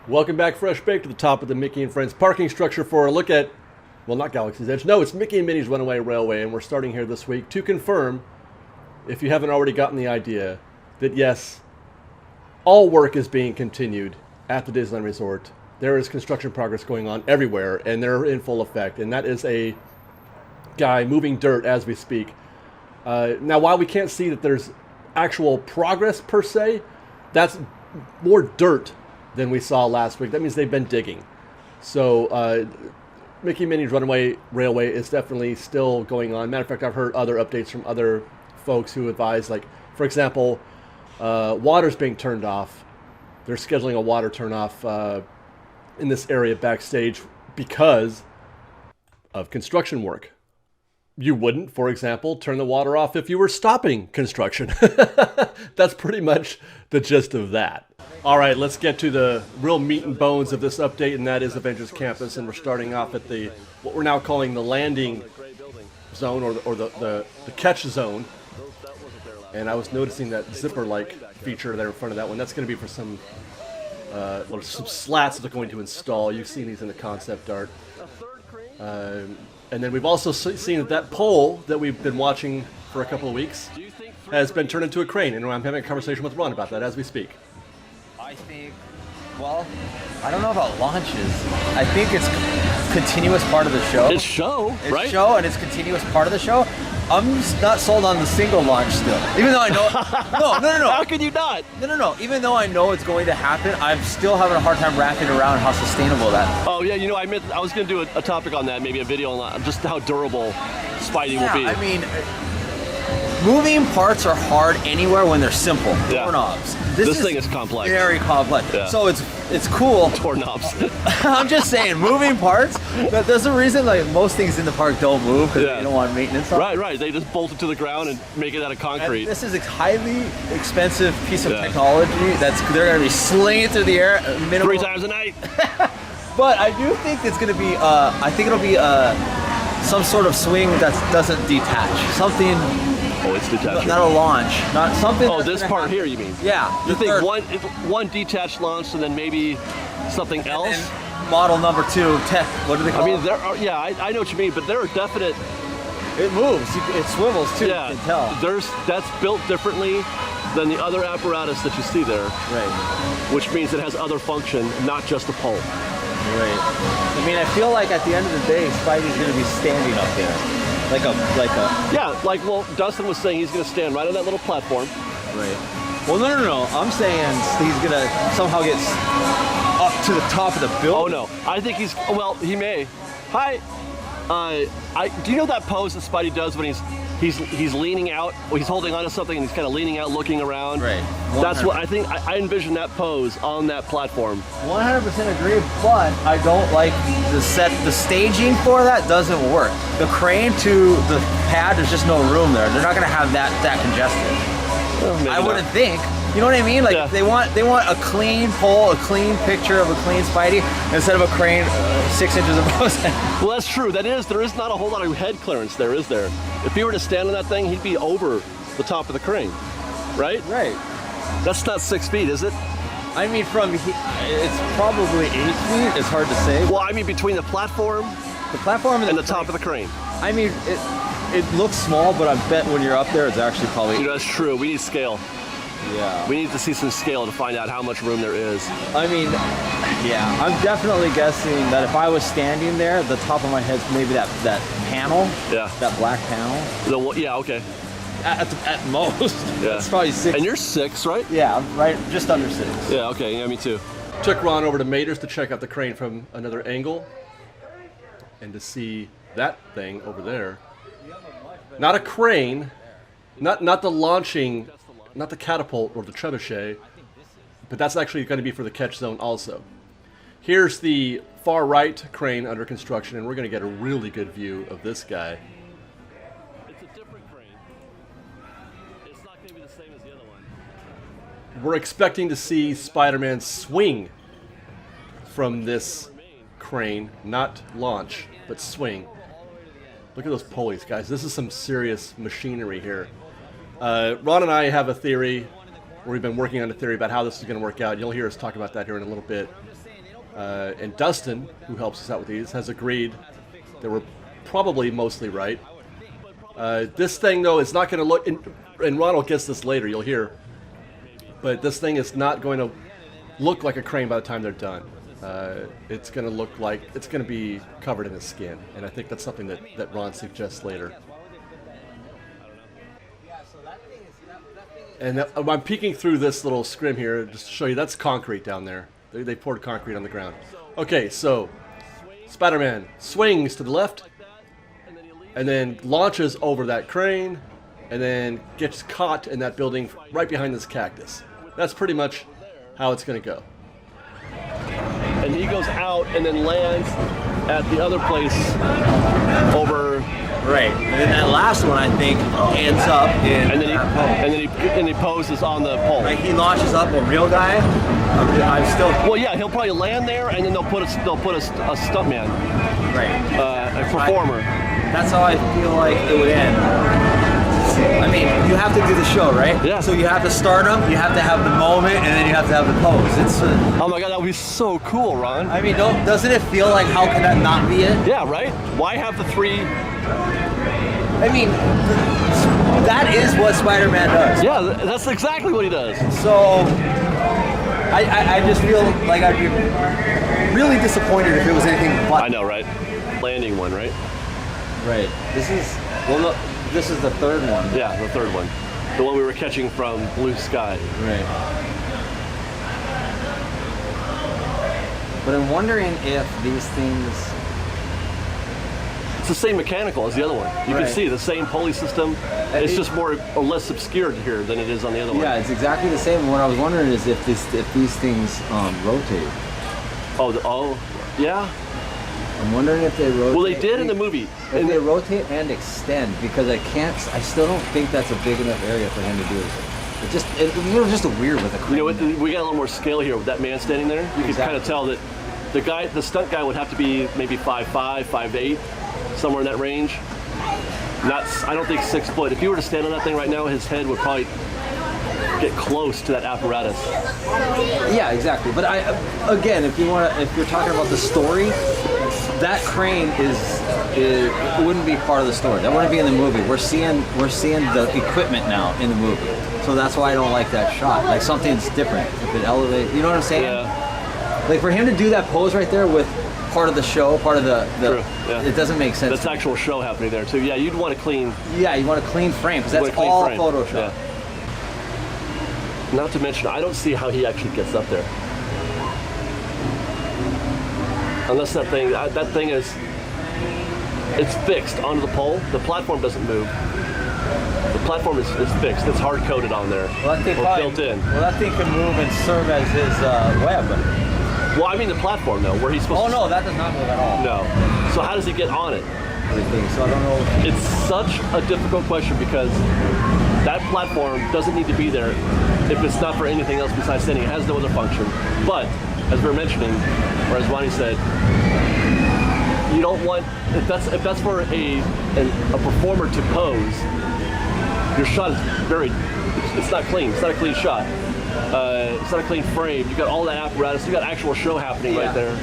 Welcome back, Fresh Baked, to the top of the Mickey and Friends parking structure for a look at, well, not Galaxy's Edge. No, it's Mickey and Minnie's Runaway Railway, and we're starting here this week to confirm, if you haven't already gotten the idea, that yes, all work is being continued at the Disneyland Resort. There is construction progress going on everywhere, and they're in full effect, and that is a guy moving dirt as we speak. Now, while we can't see that there's actual progress per se, that's more dirt than we saw last week. That means they've been digging. So Mickey and Minnie's Runaway Railway is definitely still going on. Matter of fact, I've heard other updates from other folks who advise, like, for example, water's being turned off. They're scheduling a water turn off in this area backstage because of construction work. You wouldn't, for example, turn the water off if you were stopping construction. That's pretty much the gist of that. All right, let's get to the real meat and bones of this update, and that is Avengers Campus. And we're starting off at the what we're now calling the landing zone, or the catch zone. And I was noticing that zipper-like feature there in front of that one. That's going to be for some slats that they're going to install. You've seen these in the concept art. And then we've also seen that pole that we've been watching for a couple of weeks has been turned into a crane, and I'm having a conversation with Ron about that as we speak. I think, well, I don't know about launches. I think it's continuous part of the show. It's show, right? It's show, and it's continuous part of the show. I'm just not sold on the single launch still. Even though I know... No. How can you not? No. Even though I know it's going to happen, I'm still having a hard time wrapping around how sustainable that is. Oh, yeah, I was going to do a topic on that, maybe a video on just how durable Spidey will be. I mean, moving parts are hard anywhere when they're simple. Doorknobs. This thing is complex. Very complex. Yeah. So it's cool. Doorknobs. I'm just saying, moving parts. There's a reason like most things in the park don't move because they don't want maintenance on. Right. They just bolt it to the ground and make it out of concrete. And this is a highly expensive piece of technology they're going to be slinging through the air. 3 times a night. But I do think it's going to be. I think it'll be some sort of swing that doesn't detach. Something. Oh, it's detached. Not a launch. Not something. Oh, this part here, you mean? Yeah. You think one detached launch and then maybe something else? And model number 2, tech. What do they call it? I mean, there are. Yeah, I know what you mean, but there are definite. It moves. It swivels too. Yeah, you can tell. That's built differently than the other apparatus that you see there. Right. Which means it has other function, not just a pole. Right. I mean, I feel like at the end of the day, Spidey's going to be standing up there. Yeah, well, Dustin was saying he's going to stand right on that little platform. Right. Well, no. I'm saying he's going to somehow get up to the top of the building. Oh, no. I think he may. Hi. Do you know that pose that Spidey does when he's leaning out, or he's holding onto something and he's kind of leaning out, looking around? Right. 100%. That's what I think. I envision that pose on that platform. 100% agree, but I don't like the staging for that doesn't work. The crane to the pad, there's just no room there. They're not going to have that congested. Well, I wouldn't think. You know what I mean? Like they want a clean pole, a clean picture of a clean Spidey instead of a crane 6 inches above. Well, that's true. There is not a whole lot of head clearance there, is there? If he were to stand on that thing, he'd be over the top of the crane, right? Right. That's not 6 feet, is it? I mean, it's probably 8 feet. It's hard to say. Well, I mean, between the platform and the top of the crane. I mean, it looks small, but I bet when you're up there, it's actually probably. That's true. We need scale. Yeah. We need to see some scale to find out how much room there is. I mean, yeah, I'm definitely guessing that if I was standing there, the top of my head's maybe that panel. Yeah. That black panel. Yeah, okay. At most. Yeah. It's probably 6. And you're 6, right? Yeah, I'm right, just under 6. Yeah, okay, yeah, me too. Took Ron over to Mater's to check out the crane from another angle and to see that thing over there. Not a crane, not the launching. Not the catapult or the trebuchet, but that's actually going to be for the catch zone also. Here's the far right crane under construction, and we're going to get a really good view of this guy. It's a different crane. It's not going to be the same as the other one. We're expecting to see Spider-Man swing from this crane, not launch, but swing. Look at those pulleys, guys. This is some serious machinery here. Ron and I have a theory, or we've been working on a theory about how this is going to work out. You'll hear us talk about that here in a little bit. And Tustin, who helps us out with these, has agreed that we're probably mostly right. This thing, though, is not going to look, and Ronald gets this later, you'll hear, but this thing is not going to look like a crane by the time they're done. It's going to look like, it's going to be covered in a skin, and I think that's something that Ron suggests later. And I'm peeking through this little scrim here just to show you that's concrete down there. They poured concrete on the ground. Okay, so Spider-Man swings to the left and then launches over that crane and then gets caught in that building right behind this cactus. That's pretty much how it's going to go. And he goes out and then lands at the other place over... Right, and then that last one I think ends up in and he poses on the pole. Like he launches up a real guy. I'm still. Well, yeah, he'll probably land there, and then they'll put a stuntman, right, a performer. That's how I feel like it would end. I mean, you have to do the show, right? Yeah. So you have to start them, you have to have the moment, and then you have to have the pose. It's. Oh my God, that would be so cool, Ron. I mean, doesn't it feel like how can that not be it? Yeah, right. Why have the three? I mean, that is what Spider-Man does. Yeah, that's exactly what he does. So, I just feel like I'd be really disappointed if it was anything but. I know, right? Landing one, right? Right. This is the third one. Yeah, the third one. The one we were catching from Blue Sky. Right. But I'm wondering if these things... It's the same mechanical as the other one. You can see the same pulley system. It's just more or less obscured here than it is on the other one. Yeah, it's exactly the same. What I was wondering is if these things rotate. Oh, yeah. I'm wondering if they rotate. Well, they did in the movie. If they rotate and extend, because I still don't think that's a big enough area for him to do it. It was just a weird with a crane. You know what? We got a little more scale here with that man standing there. You can kind of tell that the stunt guy would have to be maybe 5'5", 5'8", somewhere in that range. I don't think 6 foot. If you were to stand on that thing right now, his head would probably get close to that apparatus. Yeah, exactly. But again, if you're talking about the story, that crane wouldn't be part of the story. That wouldn't be in the movie. We're seeing the equipment now in the movie. So that's why I don't like that shot. Like something's different. If it elevates, you know what I'm saying? Yeah. Like for him to do that pose right there with part of the show, part of the True, yeah. It doesn't make sense. That's actual show happening there too. Yeah, you'd want a clean. Yeah, you want a clean frame because that's all Photoshop. Yeah. Not to mention, I don't see how he actually gets up there. Unless that thing it's fixed onto the pole. The platform doesn't move. The platform is fixed. It's hard coded on there. Well, that thing built in. Well, that thing can move and serve as his web. Well, I mean the platform though, where he's supposed to... Oh no, that does not move at all. No. So how does he get on it? So I don't know. It's such a difficult question because that platform doesn't need to be there if it's not for anything else besides standing. It has no other function. But, as we were mentioning, or as Ronnie said, you don't want, if that's for a performer to pose, your shot is it's not clean. It's not a clean shot. It's not a clean frame. You got all that apparatus. You got actual show happening right there.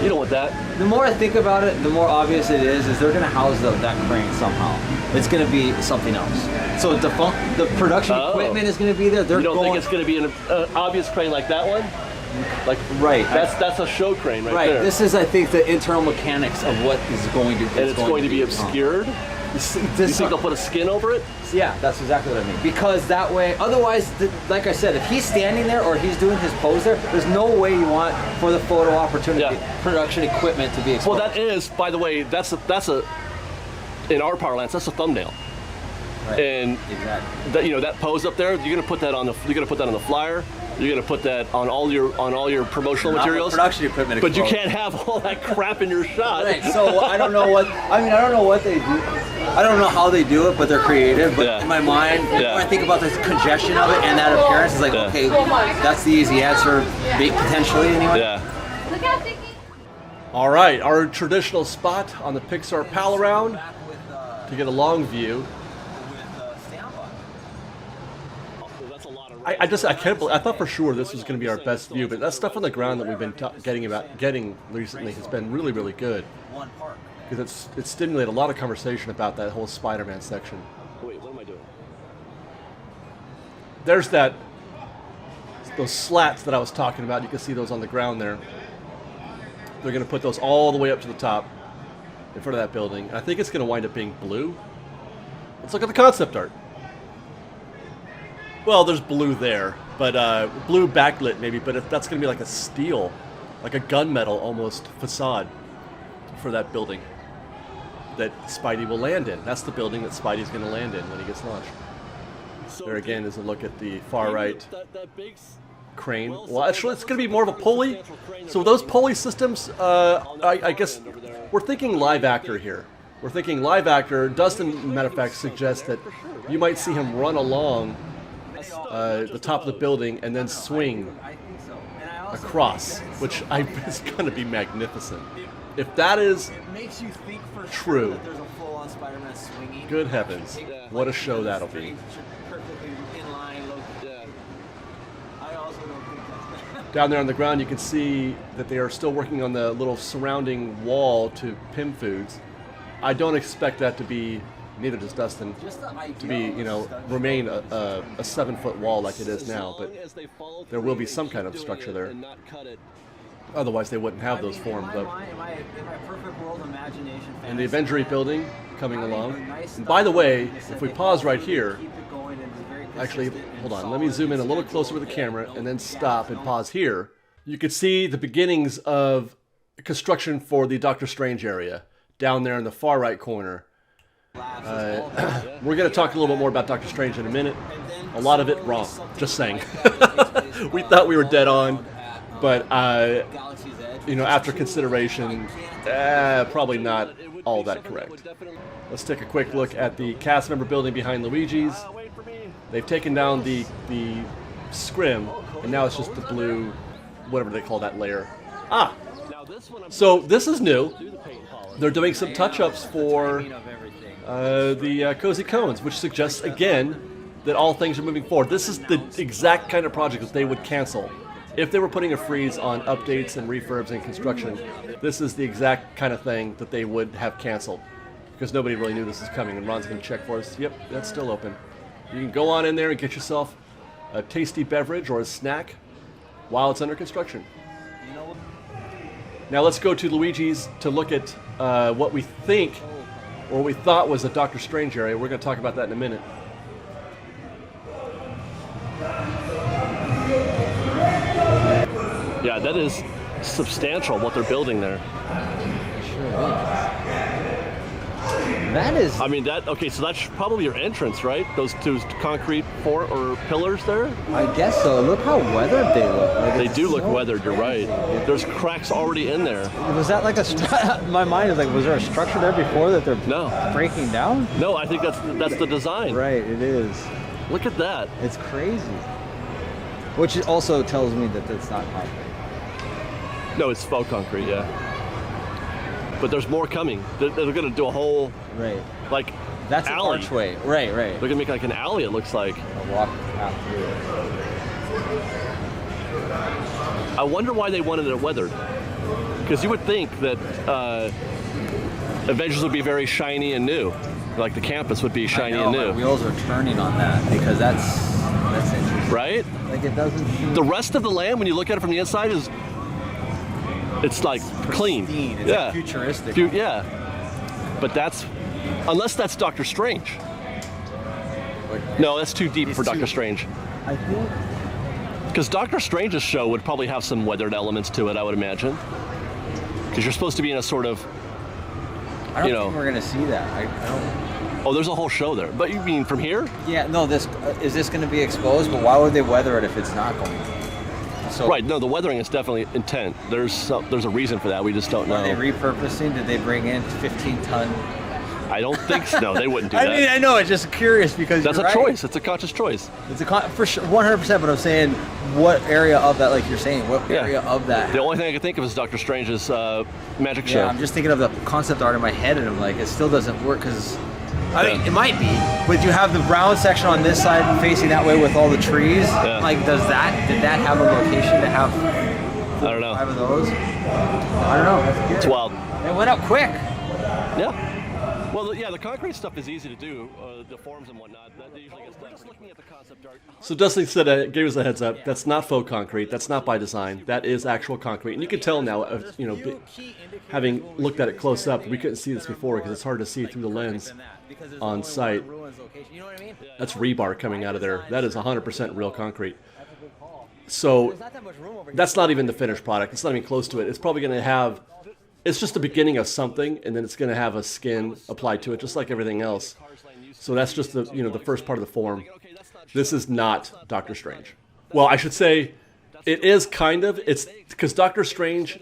You don't want that. The more I think about it, the more obvious it is they're going to house that crane somehow. It's going to be something else. So the production equipment is going to be there. You don't think it's going to be an obvious crane like that one? Like right. That's a show crane right there. This is, I think, the internal mechanics of what is going to. And it's going to be obscured. You think they'll put a skin over it? Yeah, that's exactly what I mean. Because that way, otherwise, like I said, if he's standing there or he's doing his pose there, there's no way you want for the photo opportunity, production equipment to be exposed. Well, that is, by the way, that's a in our parlance, that's a thumbnail. Right. And exactly. That pose up there, you're gonna put that on the flyer. You're gonna put that on all your promotional materials. Production equipment. But you can't have all that crap in your shot. Right. So I don't know what they do. I don't know how they do it, but they're creative. But in my mind, when I think about the congestion of it and that appearance, it's like, okay, that's the easy answer, potentially anyway. Yeah. All right, our traditional spot on the Pixar pal around to get a long view. That's a lot of I can't believe, I thought for sure this was going to be our best view, but that stuff on the ground that we've been getting recently has been really, really good. Because it's stimulated a lot of conversation about that whole Spider-Man section. Wait, what am I doing? There's those slats that I was talking about. You can see those on the ground there. They're going to put those all the way up to the top in front of that building. And I think it's going to wind up being blue. Let's look at the concept art. Well, there's blue there, but blue backlit maybe, but if that's going to be like a steel, like a gunmetal almost facade for that building that Spidey will land in. That's the building that Spidey's going to land in when he gets launched. So There again is a look at the far right that big crane. Well, actually, it's going to be more of a pulley. So those pulley systems, I guess we're thinking live actor here. We're thinking live actor. Dustin, matter of fact, suggests that you might see him run along the top of the building and then swing across, which is going to be magnificent. If that is makes you think for true, sure that there's a full-on Spider-Man swinging. good heavens, what a show that'll be. Perfectly in line. Yeah. I also don't think that's Down there on the ground, you can see that they are still working on the little surrounding wall to Pim Foods. I don't expect that to be, neither does Dustin, to be, remain a 7-foot wall like it is now, but there will be some kind of structure there. Otherwise, they wouldn't have those formed. In my perfect world imagination, And the Avengers building coming along. And by the way, if we pause right here, actually, hold on, let me zoom in a little closer with the camera and then stop and pause here. You can see the beginnings of construction for the Doctor Strange area down there in the far right corner. We're going to talk a little bit more about Doctor Strange in a minute. A lot of it wrong, just saying. We thought we were dead on, but after consideration, probably not all that correct. Let's take a quick look at the cast member building behind Luigi's. They've taken down the scrim, and now it's just the blue, whatever they call that layer. So this is new. They're doing some touch-ups for the Cozy Cones, which suggests, again, that all things are moving forward. This is the exact kind of project that they would cancel. If they were putting a freeze on updates and refurbs and construction, this is the exact kind of thing that they would have canceled, because nobody really knew this was coming. And Ron's going to check for us. Yep, that's still open. You can go on in there and get yourself a tasty beverage or a snack while it's under construction. Now let's go to Luigi's to look at what we think, or we thought was a Doctor Strange area. We're going to talk about that in a minute. Yeah, that is substantial what they're building there. That is. I mean, so that's probably your entrance, right? Those two concrete pillars there? I guess so. Look how weathered they look. They do look weathered, you're right. There's cracks already in there. Was that like my mind is like, was there a structure there before that they're breaking down? No, I think that's the design. Right, it is. Look at that. It's crazy. Which also tells me that it's not concrete. No, it's faux concrete, yeah. But there's more coming. They're going to do a whole, That's alley. An archway. Right. They're going to make like an alley, it looks like. A walk path through it. I wonder why they wanted it weathered. Because you would think that Avengers would be very shiny and new. Like the campus would be shiny and new. My wheels are turning on that because that's interesting. Right? Like it doesn't. The rest of the land, when you look at it from the inside, it's like clean. It's like futuristic. Yeah. But unless that's Doctor Strange. No, that's too deep for Doctor Strange. I think. Because Doctor Strange's show would probably have some weathered elements to it, I would imagine. Because you're supposed to be in a sort of, I don't think we're gonna see that. I don't. Oh, there's a whole show there. But you mean from here? Yeah. No. Is this going to be exposed? But why would they weather it if it's not going to? So, right. No, the weathering is definitely intent. There's a reason for that. We just don't know. Are they repurposing? Did they bring in 15-ton? I don't think so. No, they wouldn't do that. I mean, I know. It's just curious because that's a choice. It's a conscious choice. It's for sure, 100%. But I'm saying, what area of that? Like you're saying, what area of that? The only thing I can think of is Doctor Strange's magic show. Yeah, I'm just thinking of the concept art in my head, and I'm like, it still doesn't work because I mean, it might be, but you have the brown section on this side facing that way with all the trees. Yeah. Like, did that have a location to have I don't know. 5 of those? I don't know. It's wild. It went up quick. Yeah. Well, yeah, the concrete stuff is easy to do, the forms and whatnot. That usually gets done. Just looking at the concept art. So Dustin said, gave us a heads up. That's not faux concrete. That's not by design. That is actual concrete, and you can tell now. Having looked at it close up, we couldn't see this before because it's hard to see through the lens on site. That's rebar coming out of there. That is 100% real concrete. So that's not even the finished product. It's not even close to it. It's probably going to have. It's just the beginning of something, and then it's going to have a skin applied to it, just like everything else. So that's just the the first part of the form. This is not Doctor Strange. Well, I should say it is kind of. It's because Doctor Strange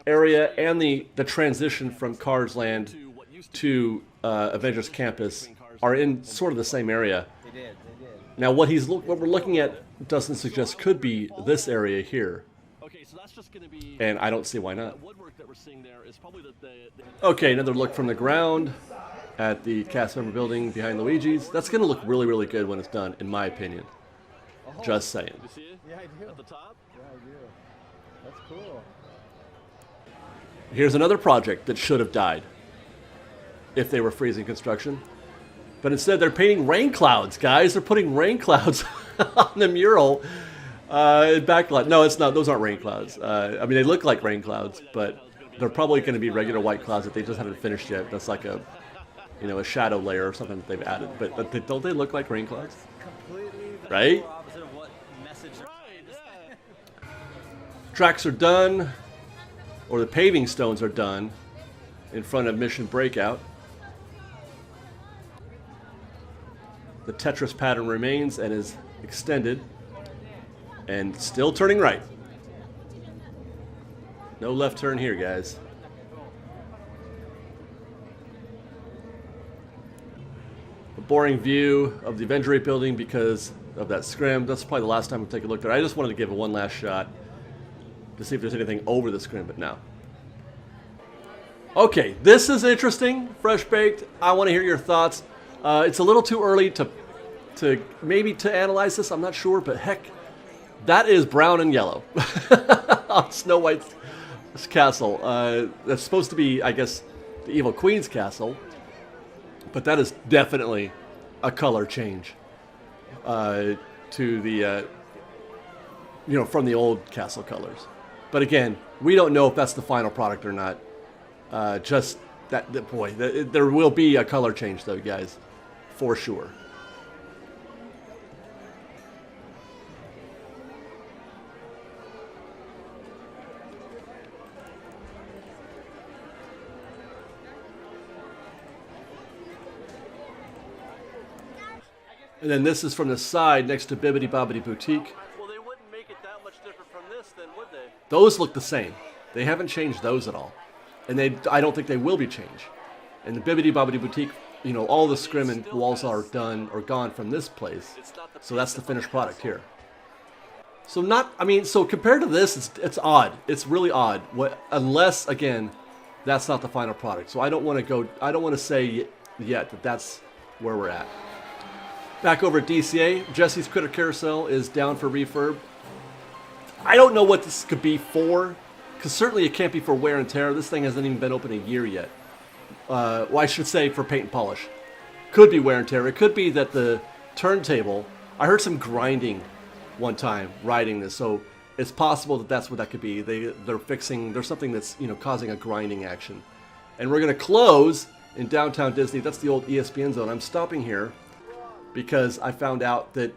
area and the transition from Cars Land to Avengers Campus are in sort of the same area. Now, what we're looking at doesn't suggest could be this area here. And I don't see why not. Okay, another look from the ground at the cast member building behind Luigi's. That's going to look really, really good when it's done, in my opinion. Just saying. Yeah, I do. At the top? Yeah, I do. That's cool. Here's another project that should have died if they were freezing construction. But instead, they're painting rain clouds, guys. They're putting rain clouds on the mural. Backlight. No, it's not. Those aren't rain clouds. I mean, they look like rain clouds, but they're probably going to be regular white clouds that they just haven't finished yet. That's like a shadow layer or something that they've added. But don't they look like rain clouds? Right? Tracks are done, or the paving stones are done in front of Mission Breakout. The Tetris pattern remains and is extended and still turning right. No left turn here, guys. A boring view of the Avengers building because of that scrim. That's probably the last time we'll take a look there. I just wanted to give it one last shot to see if there's anything over the scrim, but no. Okay, this is interesting, fresh baked. I want to hear your thoughts. It's a little too early to analyze this. I'm not sure, but heck, that is brown and yellow on Snow White's castle. That's supposed to be, I guess, the Evil Queen's castle, but that is definitely a color change to the from the old castle colors. But again, we don't know if that's the final product or not. Just that boy, there will be a color change though, guys, for sure. And then this is from the side next to Bibbidi Bobbidi Boutique. Well, they wouldn't make it that much different from this, then, would they? Those look the same. They haven't changed those at all. And I don't think they will be changed. And the Bibbidi Bobbidi Boutique, all the scrim and walls are done or gone from this place. So that's the finished product here. So compared to this, it's odd. It's really odd. Unless, again, that's not the final product. So I don't want to say yet that that's where we're at. Back over at DCA, Jesse's Critter Carousel is down for refurb. I don't know what this could be for, because certainly it can't be for wear and tear. This thing hasn't even been open a year yet. Well, I should say for paint and polish. Could be wear and tear. It could be that the turntable, I heard some grinding one time riding this, so it's possible that that's what that could be. They're fixing, there's something that's causing a grinding action. And we're going to close in downtown Disney. That's the old ESPN zone. I'm stopping here because I found out that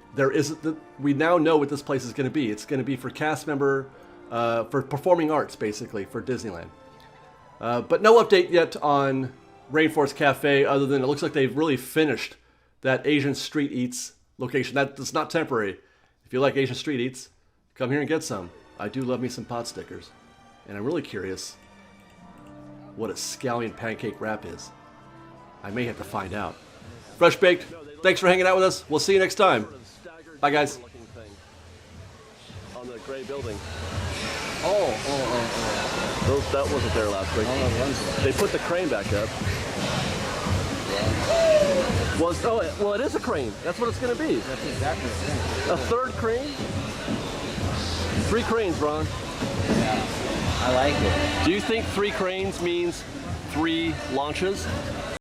we now know what this place is going to be. It's going to be for cast member, for performing arts, basically, for Disneyland. But no update yet on Rainforest Cafe, other than it looks like they've really finished that Asian Street Eats location. That's not temporary. If you like Asian Street Eats, come here and get some. I do love me some pot stickers. And I'm really curious what a scallion pancake wrap is. I may have to find out. Fresh Baked, thanks for hanging out with us. We'll see you next time. Bye, guys. On the gray building. Oh. That wasn't there last week. They put the crane back up. Well, it is a crane. That's what it's going to be. That's exactly the thing. A third crane? 3 cranes, Ron. Yeah, I like it. Do you think 3 cranes means 3 launches?